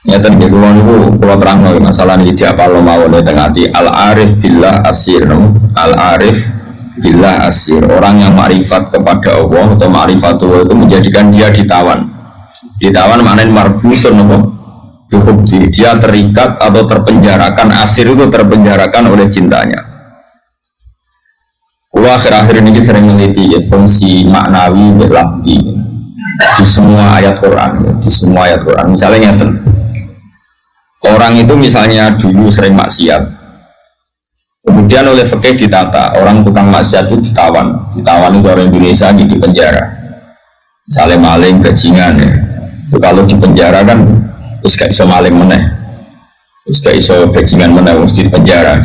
Nyata di kulon itu kalau terang masalah ini apa lo mau oleh tengati al-arif billah asir, al-arif billah asir, orang yang ma'rifat kepada Allah atau ma'rifatullah itu menjadikan dia ditawan. Ditawan maknanya marbutun apa? Dia terikat atau terpenjarakan, asir itu terpenjarakan oleh cintanya. Kalau akhir-akhir ini sering meneliti ya, fungsi maknawi berlahdi di semua ayat Quran, di semua ayat Quran. Misalnya nyata orang itu misalnya dulu sering maksiat, kemudian oleh fikih ditata, orang tukang maksiat itu ditawan itu orang Indonesia di penjara, misalnya maling, bajingan ya. Itu kalau di penjara kan terus gak iso maling meneh, terus gak iso bajingan meneh, mesti di penjara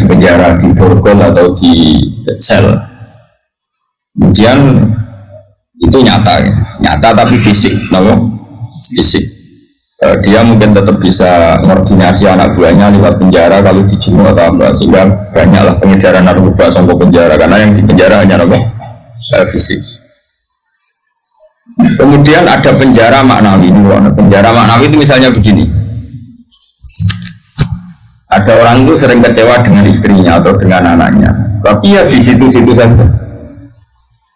di borgol atau di sel. Kemudian itu nyata tapi fisik, fisik. Dia mungkin tetap bisa koordinasi anak buahnya lewat penjara kalau dijenuh atau apa, sehingga banyaklah pengejaran narkoba sampai penjara karena yang di penjara hanya fisik. Kemudian ada penjara maknawi. Penjara maknawi itu misalnya begini, ada orang itu sering kecewa dengan istrinya atau dengan anaknya, tapi ya di situ-situ saja.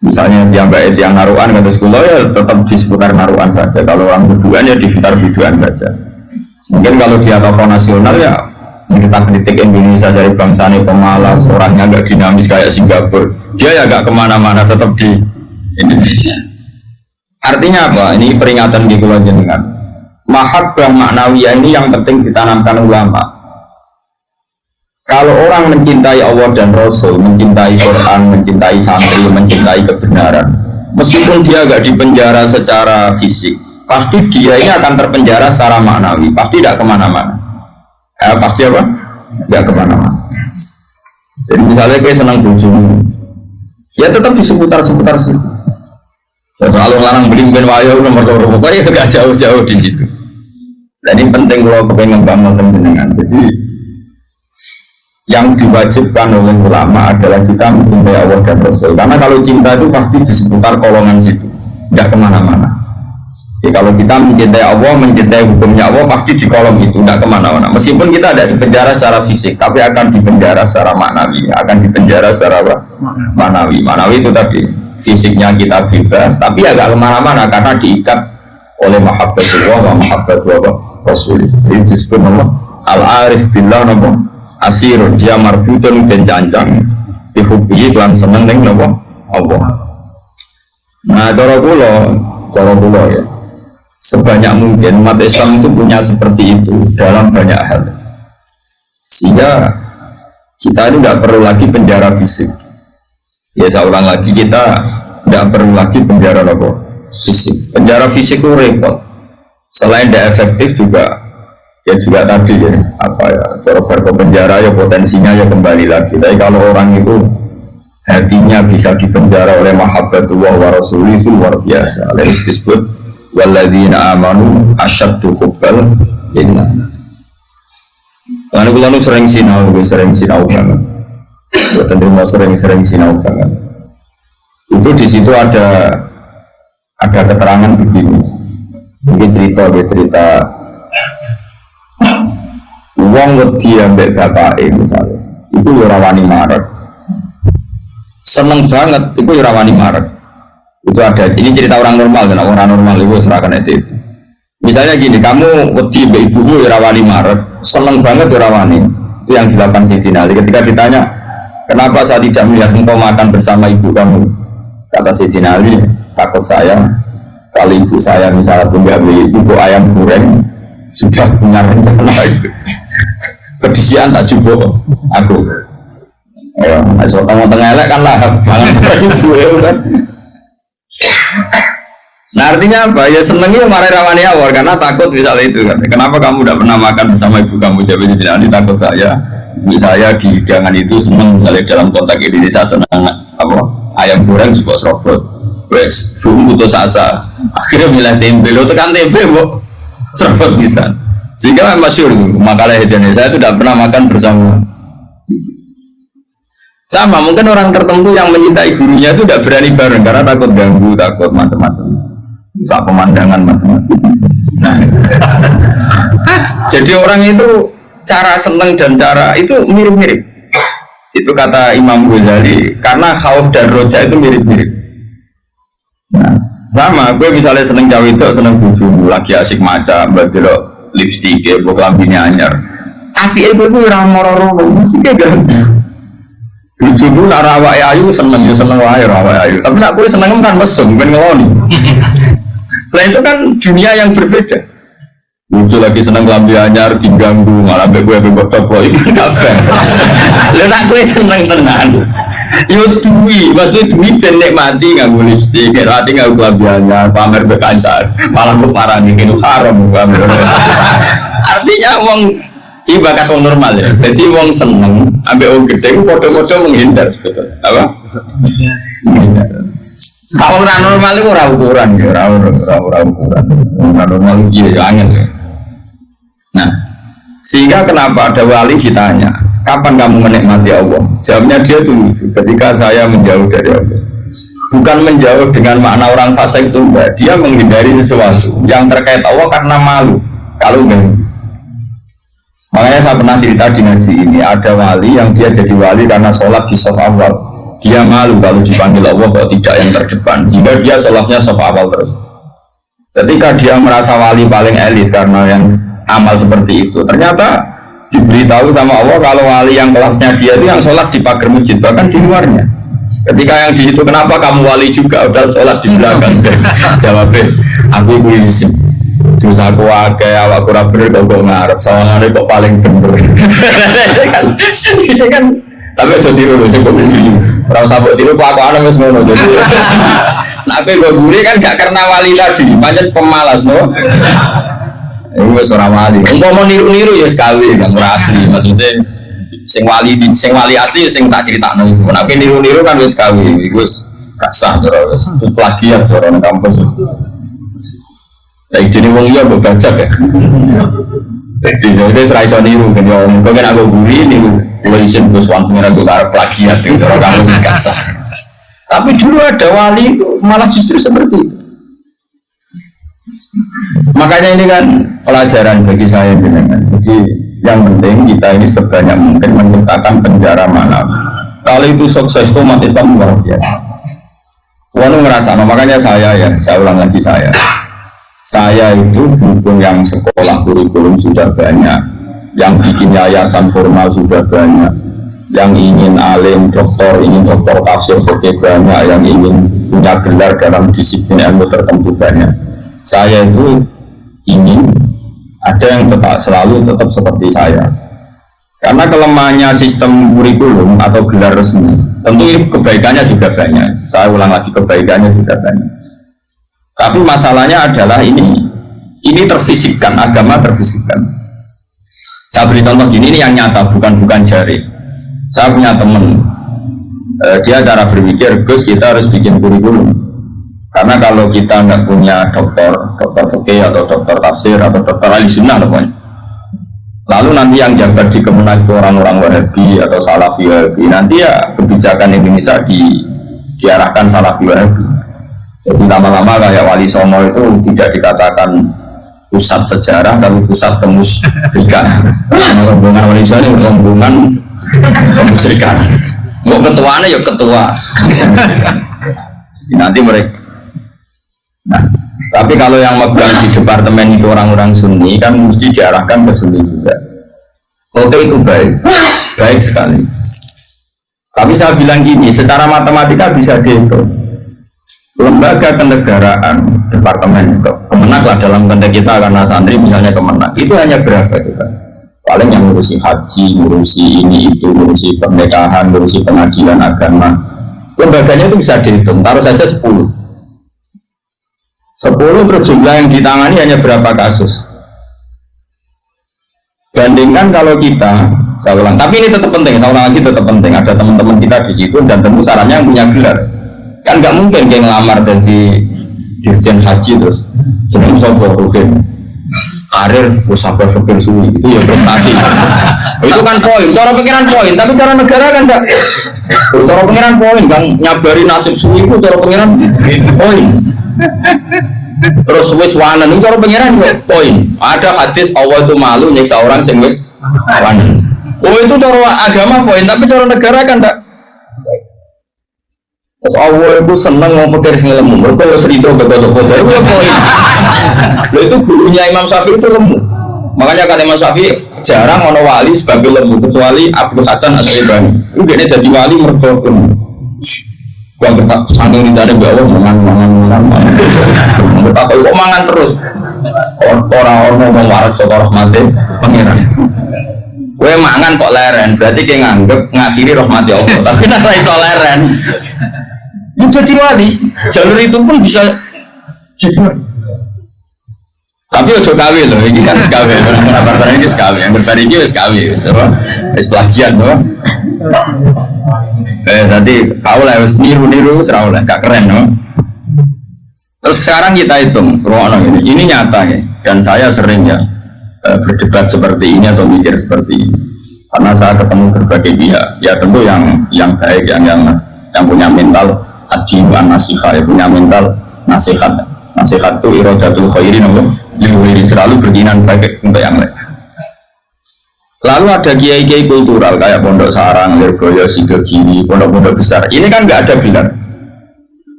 Misalnya dia mbak yang naruhan kata sekolah ya tetap di seputar naruhan saja. Kalau orang biduan ya di sekitar biduan saja. Mungkin kalau dia tokoh nasional ya kita kritik Indonesia dari bangsanya pemalas, orangnya agak dinamis kayak Singapura. Dia ya agak kemana-mana tetap di Indonesia. Artinya apa? Ini peringatan di Pulau Jenengan. Mahabbah maknawiyah ini yang penting ditanamkan ulama. Kalau orang mencintai Allah dan Rasul, mencintai Quran, mencintai santri, mencintai kebenaran, meskipun dia agak dipenjara secara fisik, pasti dia ini akan terpenjara secara maknawi, pasti tidak kemana-mana. Pasti apa? Tidak kemana-mana. Jadi misalnya kayak senang bojomu, ya tetap di seputar-seputar situ. Soal larang beli mungkin wayo nomor 2, pokoknya agak jauh-jauh di situ. Dan ini penting kalau kepengen bangun dengan. Jadi yang diwajibkan oleh ulama adalah kita mencintai Allah dan Rasul. Karena kalau cinta itu pasti di seputar kolongan situ, tidak kemana-mana. Jadi kalau kita mencintai Allah, mencintai hukumnya Allah, pasti di kolom itu, tidak kemana-mana. Meskipun kita tidak dipenjara secara fisik, tapi akan dipenjara secara maknawi, akan dipenjara secara maknawi. Maknawi itu tadi, fisiknya kita bebas, tapi agak kemana-mana karena diikat oleh mahabbatullah wa mahabbatullah Rasul. Ini disebut nama al-arif billah nama asir, dia marbutun dan cancang dihubungi kelan seneng dengan Allah. Nah cara kula ya, sebanyak mungkin umat Islam itu punya seperti itu dalam banyak hal, sehingga kita ini tidak perlu lagi penjara fisik. Ya saya ulang lagi, kita tidak perlu lagi penjara fisik. Penjara fisik itu repot, selain tidak efektif juga ya juga tadi ya apa ya, kalau ke penjara ya potensinya ya kembali lagi. Tapi kalau orang itu hatinya bisa dipenjara oleh mahabbatullah wa rasulih itu luar biasa. Lalu disebut walladzina amanu asyaddu hubbal lillah. Karena kita sering sinau banget. Tentu mau sering sinau banget. Itu di situ ada keterangan begini. Mungkin cerita wong wedi ambek bapake misalnya, itu ora wani marek. Seneng banget, itu ora wani marek. Itu ada, ini cerita orang normal, karena orang normal itu serahkan itu. Misalnya gini, kamu wedi ambek ibumu ora wani marek, seneng banget ora wani. Itu yang dilakukan Sayyidina Ali. Ketika ditanya, kenapa saya tidak melihat engkau makan bersama ibu kamu? Kata Sayyidina Ali, takut saya kalau ibu saya misalnya punya ibu ayam goreng sudah punya rencana itu. Kedisian tak cukup aku. Ya, asal kamu tengah elek kan lah, jangan ibu kan. Nah artinya apa? Ya senengnya marah rawani awal karena takut misalnya itu kan. Kenapa kamu tidak pernah makan bersama ibu kamu? Jadi tidak takut saya. Ibu saya di hidangan itu seneng misalnya dalam konteks Indonesia senang apa? Ayam goreng juga serobot. Wes, bumbu putus asa. Akhirnya milih tempe, lo tekan tempe kok serobot bisa. Sehingga masyhur makalah hedonnya saya itu tidak pernah makan bersama. Sama mungkin orang tertentu yang mencintai gurunya itu tidak berani bareng karena takut ganggu, takut macam-macam, tak pemandangan macam-macam. Nah, Jadi orang itu cara seneng dan cara itu mirip-mirip. Itu kata Imam Ghazali, karena khauf dan roja itu mirip-mirip. Nah, sama, gue misalnya seneng cawe itu, seneng bujumu, lagi asik maca, belok lipstick, buat lambinya anyar. Tapi itu ramor-ramor, mesti kayak bujumu nak rawak ayu, seneng wae rawak ayu. Tapi nak gue seneng kan mesum, ben ngeloni. Nah itu kan dunia yang berbeda. Muncul lagi seneng lambi anyar, diganggu, malah gue coba itu gak fair. Lalu nak gue seneng tenan. Yo duwi, maksudnya duwi ben nikmati nganggo lipstik, hati nganggo lambi anyar, pamer be kancan. Malah gue parah nih, itu haram pamer. Artinya wong iki bakas wong normal ya. Jadi wong seneng ambek wong gede ku padha-padha menghindar sebetulnya. Apa? Kalau orang normal itu ora ukuran ya, ora ukuran. Orang normal iki ya angel. Nah, sehingga kenapa ada wali ditanya, kapan kamu menikmati Allah? Jawabnya dia dulu, ketika saya menjauh dari Allah. Bukan menjauh dengan makna orang fasik itu enggak, dia menghindari sesuatu yang terkait Allah karena malu. Kalau enggak, makanya saya pernah cerita di ngaji ini, ada wali yang dia jadi wali karena sholat di saf awal. Dia malu kalau dipanggil Allah kok tidak yang terdepan, jika dia sholatnya saf awal terus. Ketika dia merasa wali paling elit karena yang amal seperti itu, ternyata diberitahu sama Allah kalau wali yang kelasnya dia itu yang sholat di pagar masjid, bahkan di luarnya. Ketika yang di situ, kenapa kamu wali juga udah sholat di belakang? Jawabnya, aku izin. Terus aku akeh awak kurang bener kok ngarep, sawangane kok paling bener. Ini kan tapi aja tiru lho, cukup iki. Ora usah mbok tiru kelakuane wis ngono. Jadi nek kowe guri kan gak karena wali tadi, pancen pemalas no. Iku wis ora wali. Umpama niru-niru ya sekali kan ora asli. Maksudnya sing wali asli sing tak critakno iku. Nek niru-niru kan wis sekali, iku wis gak sah terus. Plagiat orang kampus. Jadi wong iya mbok bajak ya. Jadi serai iso niru kan yo mung kan aku guri niru. Kulo isin terus wong pengen aku arep plagiat itu orang kampus gak sah. Tapi dulu ada wali itu malah justru seperti itu. Makanya ini kan pelajaran bagi saya dengan. Jadi yang penting kita ini sebanyak mungkin menciptakan penjara mana. Kalau itu sukses itu umat Islam luar biasa. Walau ngerasa, makanya saya ulang lagi saya itu buku yang sekolah kurikulum sudah banyak, yang bikin yayasan formal sudah banyak, yang ingin alim doktor, ingin doktor tafsir fikih banyak, yang ingin punya gelar dalam disiplin ilmu tertentu banyak. Saya itu ingin ada yang selalu tetap seperti saya, karena kelemahannya sistem kurikulum atau gelar resmi tentu kebaikannya juga banyak. Saya ulang lagi, kebaikannya juga banyak, tapi masalahnya adalah ini terfisikkan, agama terfisikkan. Saya beri contoh gini, ini yang nyata, bukan jari. Saya punya teman, dia cara berpikir, Gus kita harus bikin kurikulum. Karena kalau kita nggak punya dokter fikih atau dokter tafsir atau dokter ahli sunnah namanya, lalu nanti yang jabat di Kemenak itu orang-orang Wahabi atau Salafi Wahabi, nanti ya kebijakan Indonesia diarahkan Salafi Wahabi. Jadi lama-lama kayak Wali Songo itu tidak dikatakan pusat sejarah tapi pusat kemusyrikan. Rombongan Wali Songo ini rombongan kemusyrikan. Mau ketuanya ya ketua. Nanti mereka. Nah, tapi kalau yang megang di departemen itu orang-orang Sunni kan mesti diarahkan ke Sunni juga. Oke, itu baik sekali. Tapi saya bilang gini, secara matematika bisa dihitung. Lembaga kenegaraan, departemen Kemenak lah dalam konteks kita karena santri misalnya Kemenak itu hanya berapa juga? Paling yang ngurusi haji, ngurusi ini itu, ngurusi pernikahan, ngurusi pengadilan agama. Lembaganya itu bisa dihitung, taruh saja 10 berjumlah yang ditangani hanya berapa kasus. Bandingkan kalau kita, saya ulang, tapi ini tetap penting, saya ulang lagi tetap penting. Ada teman-teman kita di situ dan tentu sarannya yang punya gelar. Kan nggak mungkin dia ngelamar dari dirjen haji terus sebelum sobat Rufin karir usaha sopir suwi itu ya prestasi. Itu kan poin, cara pikiran poin, tapi cara negara kan enggak. Cara pikiran poin, bang nyabari nasib suwi itu cara pikiran poin. Terus wis wanen itu orang pengiran poin. Ada hadis Allah itu malu nyiksa orang sing wis wanen. Oh itu cara agama poin, tapi cara negara kan tak. Terus Allah itu seneng ngomong fakir sing lemu. Mereka wis rido betul-betul itu poin. Lo itu gurunya Imam Syafi'i itu lemu. Makanya kata Imam Syafi'i jarang ono wali sebagai lemu kecuali Abdul Hasan As-Syaibani. Itu dia jadi wali mergo lemu. Gua ketak saking dicari mbak Allah mangan. Betapa kok mangan terus. Orang-orang mau waras saka rahmate pangeran. Kowe mangan kok leren, berarti kowe nganggep ngakhiri rahmati Allah. Tapi nek ora iso leren. Jadi wali. Jalur itu pun bisa jadi wali. Tapi ojo gawe lho, iki kan gawe. Kabar ini wis gawe, yang berbari iki wis gawe, wis plagian lho. Tadi kau lah niru-niru serau lah, gak keren no. Terus sekarang kita hitung, ini nyata ya, dan saya sering ya berdebat seperti ini atau mikir seperti ini, karena saya ketemu berbagai pihak, ya tentu yang baik, yang punya mental ajiwan nasihat, punya mental nasihat itu irodatul khairin, yang selalu berkeinginan baik untuk yang lain. Lalu ada kiai-kiai kultural kayak Pondok Sarang, Lirboyo, Sidogiri, pondok-pondok besar. Ini kan nggak ada gelar.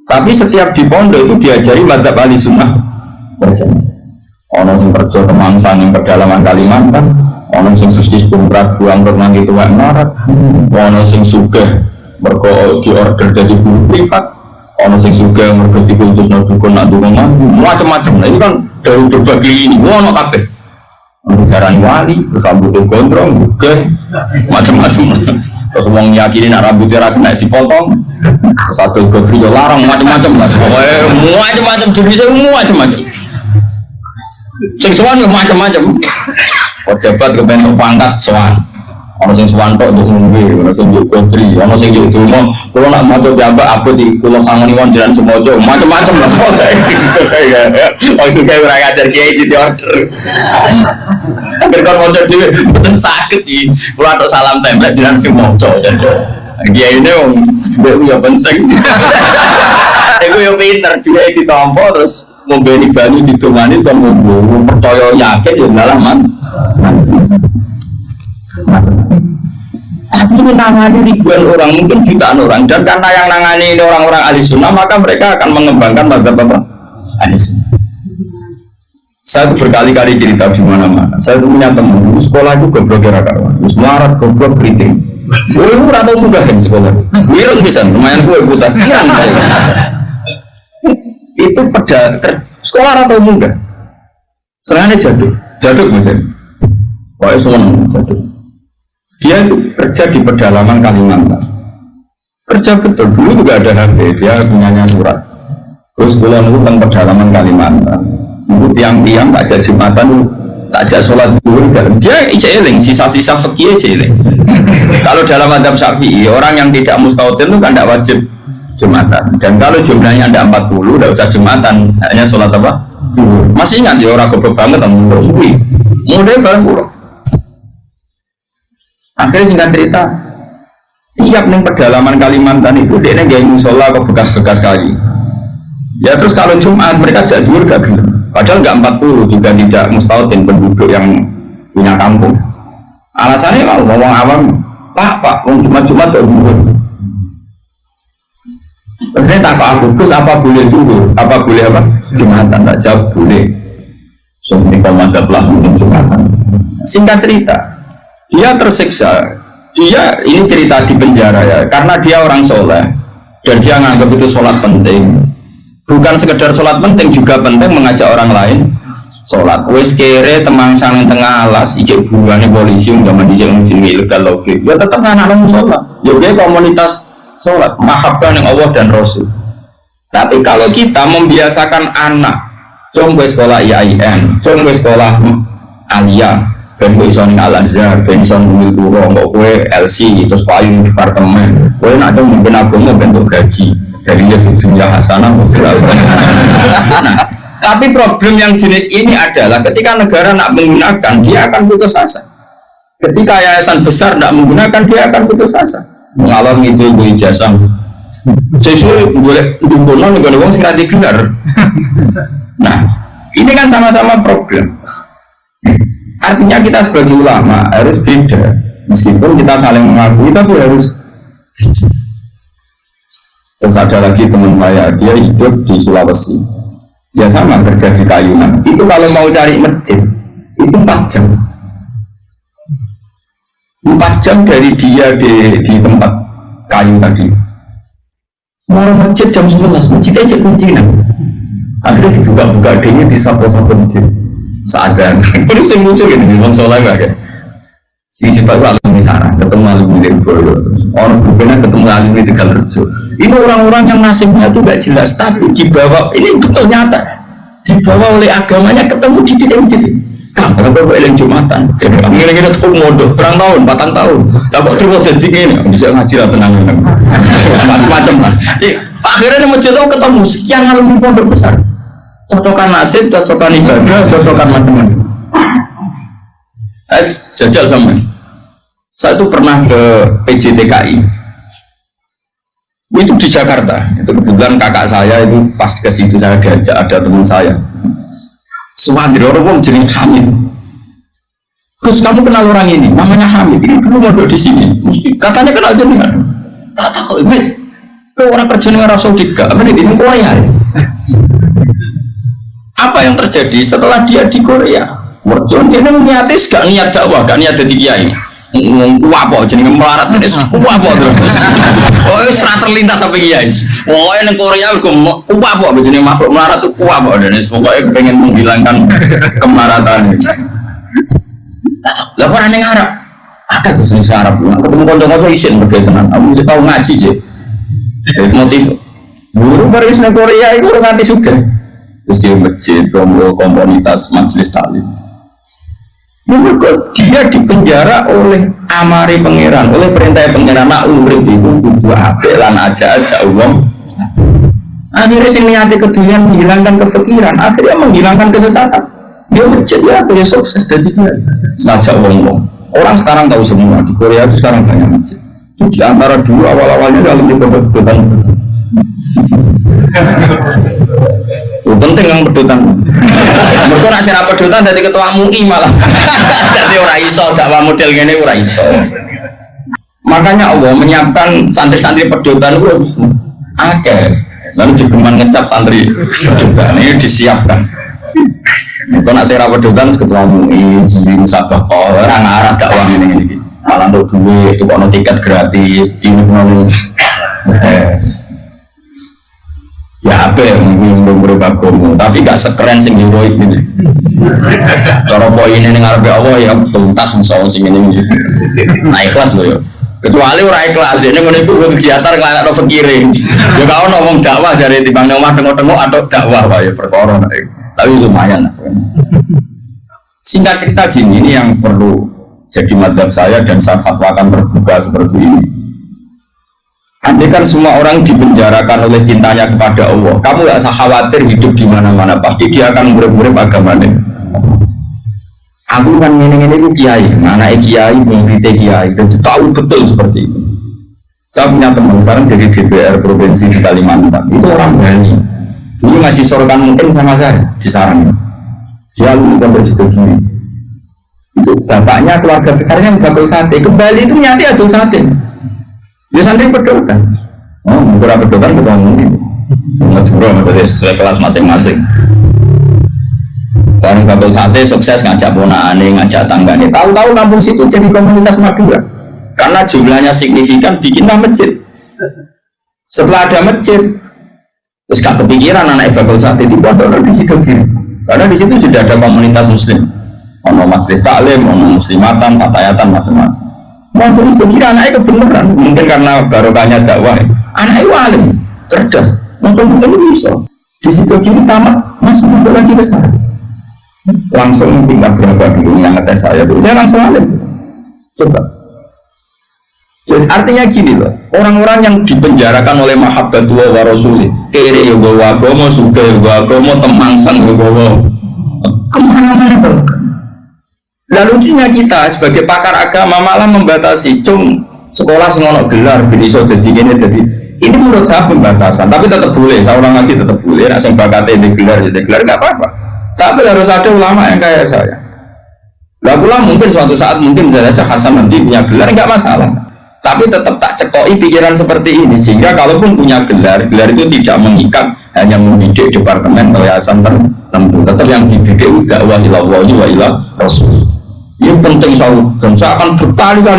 Tapi setiap di pondok itu diajari madzhab ahli sunnah. Ono sing kerja kemangsang yang pedalaman Kalimantan, ono sing bisnis kumrat buang renang itu wak marat, ono sing sugih mergo diorder dari guru privat, ono sing sugih mergo dikultus dukun nak dungan, macam-macam. Nah ini kan dari berbagai ini, ono kabeh. Jarani wali, terus rambutnya gondrong, bukan, macam-macam. Terus orang yakini nak rambutnya rakyat dipotong, satu godri larang, macam-macam lah. Macam-macam, jadi semua macam-macam. Sing sowan macam-macam. Pejabat kebentuk pangkat sowan. Ono sing sowan tok untuk ngombe, ono sing njuk godri, ono sing njuk donga. Kulo nak maca jambak abot iki kulo sangoni wonjolan semojo, macam-macam lah. Oh suka ora ngajar kiai di order. Agar kon maca dhewe mboten saged iki. Kulo atok salam template jiran sing maca. Kiai ini wong ya penting. Iku yo pinter juga ditampa terus memberi bani ditungani to mung percaya yakin yo dalaman. Tapi menangani ribuan orang, mungkin jutaan orang, dan karena yang nangani ini orang-orang ahli sunnah, maka mereka akan mengembangkan mazhab apa? Ahli sunnah. Saya itu berkali-kali cerita di mana-mana. Saya itu punya teman dulu sekolah itu goblok kira kawan, semarat goblok keriting. Gue atau mudah kan sekolah. Wirun bisa, lumayan gue ikutan. Itu pada sekolah atau mudah. Serangannya jaduk macam. Wah semua jaduk. Dia itu kerja di pedalaman Kalimantan. Kerja betul, dulu juga ada HP, dia punyanya surat. Terus bulan itu tentang pedalaman Kalimantan. Itu tiang-tiang tak ajak Jumatan, tak ajak sholat duhur. Dia ijeling, sisa-sisa fikih ijeling. Kalau dalam mazhab Syafi'i, orang yang tidak mustautin itu kan tidak wajib Jumatan. Dan kalau jumlahnya ada 40, tidak usah Jumatan, hanya sholat apa? Duhur. Masih ingat ya orang goblok banget, terus mudah banget. Akhirnya singkat cerita, tiap nih pedalaman Kalimantan itu dia nggak musola ke bekas-bekas kali. Ya terus kalau Jumat mereka jadwal gak gelap. Padahal nggak 40 juga tidak mustautin penduduk yang punya kampung. Alasannya kalau ngomong awam, Pak, Jumat gak dulu. Terusnya tak aku, terus apa boleh dulu? Apa boleh apa? Jumatan tak jawab boleh. Semua komandan plus mungkin Jumatan. Singkat cerita. Dia tersiksa, ini cerita di penjara ya, karena dia orang soleh dan dia nganggap itu sholat penting. Bukan sekedar sholat penting, juga penting mengajak orang lain sholat. Wes kere temang sang tengah alas, ijek bulannya polisi zaman ijek ilegal logik. Ya tetap anak-anak sholat. Ya komunitas sholat, mahabbah yang Allah dan Rasul. Tapi kalau kita membiasakan anak, coba sekolah IAIN, coba sekolah Alia. Ben kowe iso ning Al-Azhar, ben iso ngomong turu, kok kowe LC terus payung departemen. Kowe nek ada mungkin agama bentuk gaji. Jadi ya dunia hasanah Nah, tapi problem yang jenis ini adalah ketika negara nak menggunakan, dia akan putus asa. Ketika yayasan besar nak menggunakan, dia akan putus asa. Ngalor itu ijazah. Sesuai boleh dikumpulkan negara wong sing ra digelar. Nah, ini kan sama-sama problem. Artinya kita sebagai ulama harus beda. Meskipun kita saling mengakui, tapi harus. Terus ada lagi teman saya, dia hidup di Sulawesi. Dia sama kerja di Kayunan. Itu kalau mau cari masjid, itu 4 jam. 4 jam dari dia di tempat kayu tadi. Mau masjid jam 11, masjid aja kuncinya. Akhirnya dibuka-buka adanya di sapo-sapo masjid. Seadan. Ini sing lucu gitu, Imam Soleh gak kayak. Si baru alumni sana, ketemu alumni dari Boyo. Orang grupnya ketemu alumni di Galrejo. Ini orang-orang yang nasibnya itu gak jelas, tapi dibawa, ini betul nyata. Dibawa oleh agamanya ketemu di titik-titik. Kamu apa eling Jumatan? Jadi kira-kira tuh modal berang tahun, 4 tahun. Lah kok terus jadi ini? Bisa ngaji lah tenang. Macam-macam lah. Akhirnya masjid itu ketemu sekian alumni pondok besar. Cocokan nasib, cocokan ibadah, cocokan macam-macam. Jajal sama. Saya itu pernah ke PJTKI. Itu di Jakarta. Itu kebetulan kakak saya itu pas ke situ saya diajak ada teman saya. Suwadri orang jadi Hamid. Terus kamu kenal orang ini, namanya Hamid. Ini dulu mondok di sini. Mesti katanya kenal jenengan. Tak tahu, Mit. Kau orang kerja dengan Rasul Dika. Apa ini Korea? Apa yang terjadi setelah dia di Korea? Merjon dia niatis gak niat dakwah, gak niat jadi kiai. Apa jadi melarat ini? Apa terus? Oh, serat terlintas sampai kiai. Oh, yang Korea apa jadi makhluk melarat itu apa? Dan pokoknya pengen menghilangkan kemelaratan. Lah orang yang Arab, agak terus Arab. Ketemu konco-konco isin berkaitan. Aku mesti tahu ngaji sih. Motif guru baru Islam Korea itu orang anti suka. Terus dia masjid, komunitas majelis taklim. Menurut dia dipenjara oleh amari pangeran, oleh perintah pangeran. Nak urip itu kudu apik lan aja uang. Akhirnya si niati kedulian menghilangkan kefikiran, akhirnya menghilangkan kesesatan. Dia masjid ya, dia sukses dari dia. Ngajak uang. Orang sekarang tahu semua di Korea itu sekarang banyak masjid. Itu di antara dulu awal-awalnya dalam diperbetutan. Penting yang pedutan. Mereka nak sirap pedutan dari ketua MUI malah. Jadi orang iso dakwah model gini orang iso. Makanya Allah menyiapkan santri-santri pedutan itu akeh. Lalu juga ngecap santri pedutan ini disiapkan. Mereka nak sirap pedutan ketua MUI, jadi musabah orang arah dakwah ini. Malah untuk duit, itu kono tiket gratis, ini kono. Ya apa yang berubah agama, tapi gak sekeren sing heroik ini. Cara poin ini ngarepe Allah ya tuntas musuh sing ini. Nah ikhlas loh ya. Kecuali orang ikhlas, dia ngene iku kegiatan ngelakno fakire. Ya kau ngomong dakwah dari timbang omah tengok-tengok atau dakwah wae perkara. Tapi lumayan. Singkat cerita gini, ini yang perlu jadi madhab saya dan saya fatwakan terbuka seperti ini. Andai kan semua orang dipenjarakan oleh cintanya kepada Allah, kamu gak usah khawatir hidup di mana-mana, pasti dia akan murid-murid agamanya. Aku kan ini kiai, mana kiai, murid kiai, dan tahu betul seperti itu. Saya punya teman sekarang dari DPR provinsi di Kalimantan, itu orang Bali. Dulu ngaji sorokan mungkin sama saya di Sarang. Dia lu pondok situ gini. Itu bapaknya keluarga besarnya bakul sate. Ke Bali itu nyati adul sate. Dia santri pedotan. Oh, beberapa pedotan ketemu ini. Madura maksudnya sesuai kelas masing-masing. Bareng bakul sate sukses ngajak ponakane, ngajak tanggane. Tahu-tahu kampung situ jadi komunitas Madura. Karena jumlahnya signifikan bikinlah masjid. Setelah ada masjid, terus gak kepikiran anak bakul sate di pondok di situ kiri. Karena di situ sudah ada komunitas Muslim. Ono majelis taklim, ono muslimatan, fatayatan, macam-macam. Mau tulis kira anaknya kebenaran, mungkin karena barokahnya dakwah. Anaknya alim, cerdas, macam-macam bisa. Di situ kiri tamat, masih mau lagi besar. Langsung tinggal berapa dulu yang ngetes saya dulu, dia langsung alim. Coba. Jadi artinya gini loh, orang-orang yang dipenjarakan oleh mahabbatullah wa rasulih, kiri ya bawa agama, suka ya bawa agama, temangsang ya bawa kemana-mana barokah. Lalu lucunya kita sebagai pakar agama malah membatasi sekolah semono gelar bisa jadi ini jadi Ini menurut saya pembatasan, tapi tetap boleh. Saya ulang lagi tetap boleh. Nak sing bakatnya digelar, ya digelar nggak apa-apa. Tapi harus ada ulama yang kayak saya. Lah pula mungkin suatu saat mungkin saja Hasan nanti punya gelar nggak masalah. Tapi tetap tak cekoi pikiran seperti ini sehingga kalaupun punya gelar, gelar itu tidak mengikat hanya membidik departemen atau yayasan tertentu. Tetap yang dibidik dakwah ila Allah wa ila Rasul. Ini penting saya akan berkali-kali